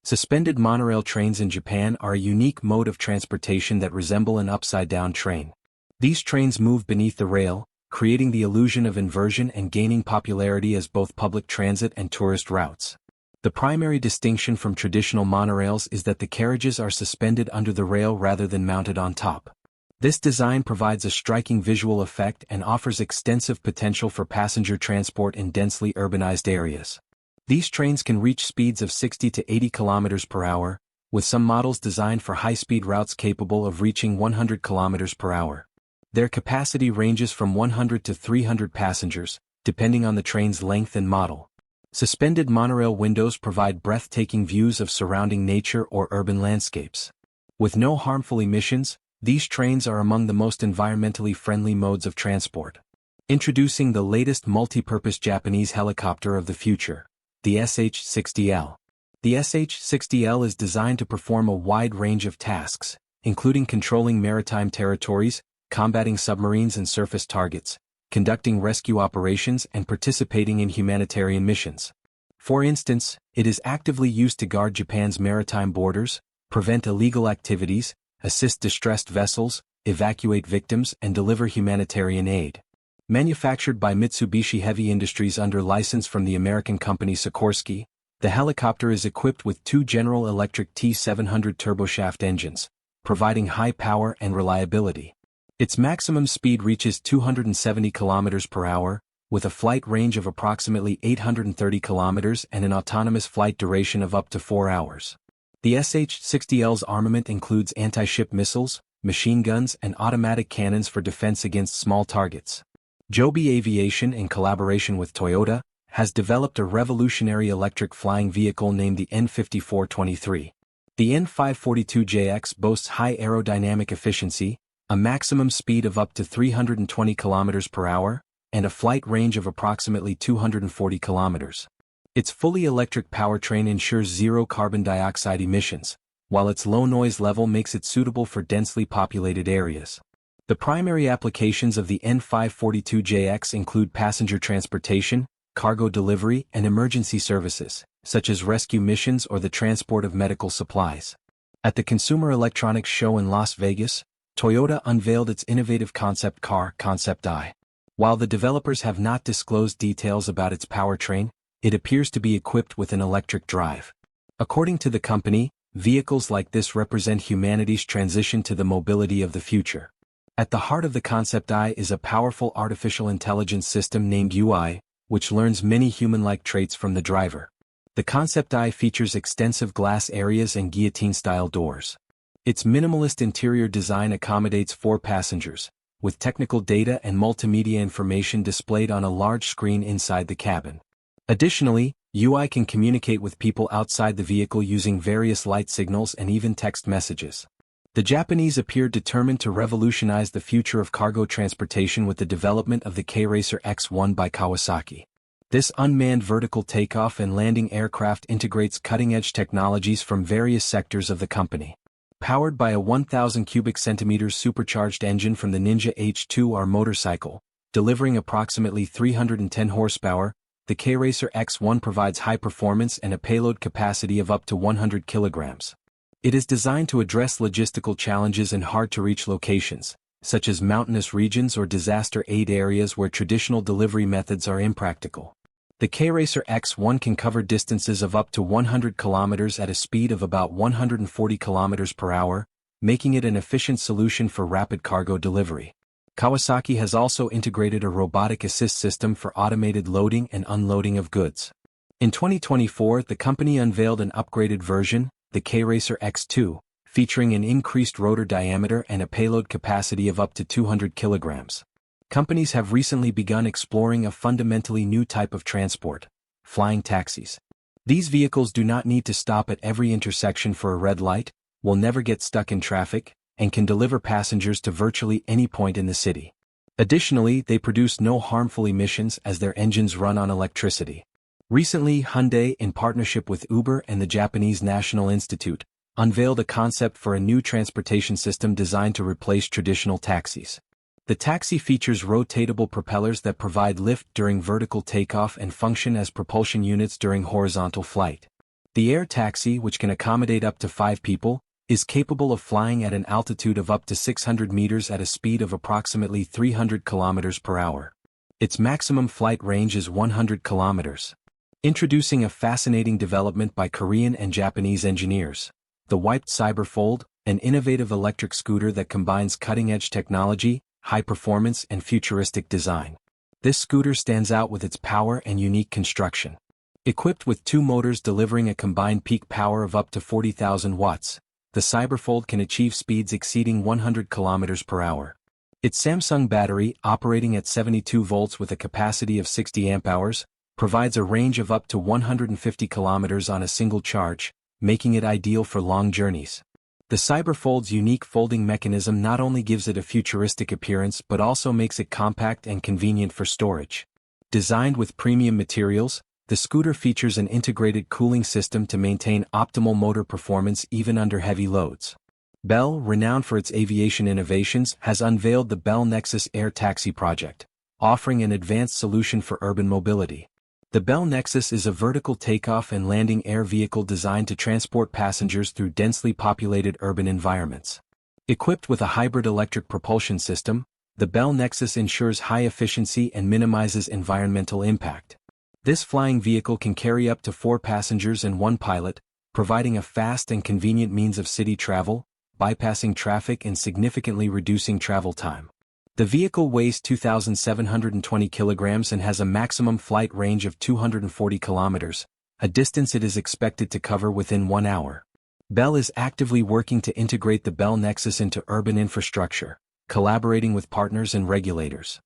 Suspended monorail trains in Japan are a unique mode of transportation that resemble an upside-down train. These trains move beneath the rail, creating the illusion of inversion and gaining popularity as both public transit and tourist routes. The primary distinction from traditional monorails is that the carriages are suspended under the rail rather than mounted on top. This design provides a striking visual effect and offers extensive potential for passenger transport in densely urbanized areas. These trains can reach speeds of 60 to 80 km per hour, with some models designed for high-speed routes capable of reaching 100 km per hour. Their capacity ranges from 100 to 300 passengers, depending on the train's length and model. Suspended monorail windows provide breathtaking views of surrounding nature or urban landscapes. With no harmful emissions, these trains are among the most environmentally friendly modes of transport. Introducing the latest multi-purpose Japanese helicopter of the future, the SH-60L. The SH-60L is designed to perform a wide range of tasks, including controlling maritime territories, combating submarines and surface targets, conducting rescue operations and participating in humanitarian missions. For instance, it is actively used to guard Japan's maritime borders, prevent illegal activities, assist distressed vessels, evacuate victims and deliver humanitarian aid. Manufactured by Mitsubishi Heavy Industries under license from the American company Sikorsky, the helicopter is equipped with two General Electric T700 turboshaft engines, providing high power and reliability. Its maximum speed reaches 270 km per hour, with a flight range of approximately 830 km and an autonomous flight duration of up to 4 hours. The SH-60L's armament includes anti-ship missiles, machine guns and automatic cannons for defense against small targets. Joby Aviation, in collaboration with Toyota, has developed a revolutionary electric flying vehicle named the N5423. The N542JX boasts high aerodynamic efficiency, a maximum speed of up to 320 km per hour, and a flight range of approximately 240 km. Its fully electric powertrain ensures zero carbon dioxide emissions, while its low noise level makes it suitable for densely populated areas. The primary applications of the N542JX include passenger transportation, cargo delivery, and emergency services, such as rescue missions or the transport of medical supplies. At the Consumer Electronics Show in Las Vegas, Toyota unveiled its innovative concept car, Concept I. While the developers have not disclosed details about its powertrain, it appears to be equipped with an electric drive. According to the company, vehicles like this represent humanity's transition to the mobility of the future. At the heart of the Concept I is a powerful artificial intelligence system named UI, which learns many human-like traits from the driver. The Concept I features extensive glass areas and guillotine-style doors. Its minimalist interior design accommodates 4 passengers, with technical data and multimedia information displayed on a large screen inside the cabin. Additionally, UI can communicate with people outside the vehicle using various light signals and even text messages. The Japanese appear determined to revolutionize the future of cargo transportation with the development of the K-Racer X1 by Kawasaki. This unmanned vertical takeoff and landing aircraft integrates cutting-edge technologies from various sectors of the company. Powered by a 1,000 cubic centimeters supercharged engine from the Ninja H2R motorcycle, delivering approximately 310 horsepower, the K-Racer X1 provides high performance and a payload capacity of up to 100 kilograms. It is designed to address logistical challenges in hard-to-reach locations, such as mountainous regions or disaster aid areas where traditional delivery methods are impractical. The K-Racer X1 can cover distances of up to 100 kilometers at a speed of about 140 kilometers per hour, making it an efficient solution for rapid cargo delivery. Kawasaki has also integrated a robotic assist system for automated loading and unloading of goods. In 2024, the company unveiled an upgraded version, the K-Racer X2, featuring an increased rotor diameter and a payload capacity of up to 200 kilograms. Companies have recently begun exploring a fundamentally new type of transport, flying taxis. These vehicles do not need to stop at every intersection for a red light, will never get stuck in traffic, and can deliver passengers to virtually any point in the city. Additionally, they produce no harmful emissions as their engines run on electricity. Recently, Hyundai, in partnership with Uber and the Japanese National Institute, unveiled a concept for a new transportation system designed to replace traditional taxis. The taxi features rotatable propellers that provide lift during vertical takeoff and function as propulsion units during horizontal flight. The air taxi, which can accommodate up to 5 people, is capable of flying at an altitude of up to 600 meters at a speed of approximately 300 kilometers per hour. Its maximum flight range is 100 kilometers. Introducing a fascinating development by Korean and Japanese engineers, the Wiped Cyberfold, an innovative electric scooter that combines cutting-edge technology, high performance and futuristic design. This scooter stands out with its power and unique construction. Equipped with 2 motors delivering a combined peak power of up to 40,000 watts, the Cyberfold can achieve speeds exceeding 100 kilometers per hour. Its Samsung battery, operating at 72 volts with a capacity of 60 amp-hours, provides a range of up to 150 kilometers on a single charge, making it ideal for long journeys. The Cyberfold's unique folding mechanism not only gives it a futuristic appearance but also makes it compact and convenient for storage. Designed with premium materials, the scooter features an integrated cooling system to maintain optimal motor performance even under heavy loads. Bell, renowned for its aviation innovations, has unveiled the Bell Nexus Air Taxi project, offering an advanced solution for urban mobility. The Bell Nexus is a vertical takeoff and landing air vehicle designed to transport passengers through densely populated urban environments. Equipped with a hybrid electric propulsion system, the Bell Nexus ensures high efficiency and minimizes environmental impact. This flying vehicle can carry up to 4 passengers and 1 pilot, providing a fast and convenient means of city travel, bypassing traffic and significantly reducing travel time. The vehicle weighs 2,720 kilograms and has a maximum flight range of 240 kilometers, a distance it is expected to cover within 1 hour. Bell is actively working to integrate the Bell Nexus into urban infrastructure, collaborating with partners and regulators.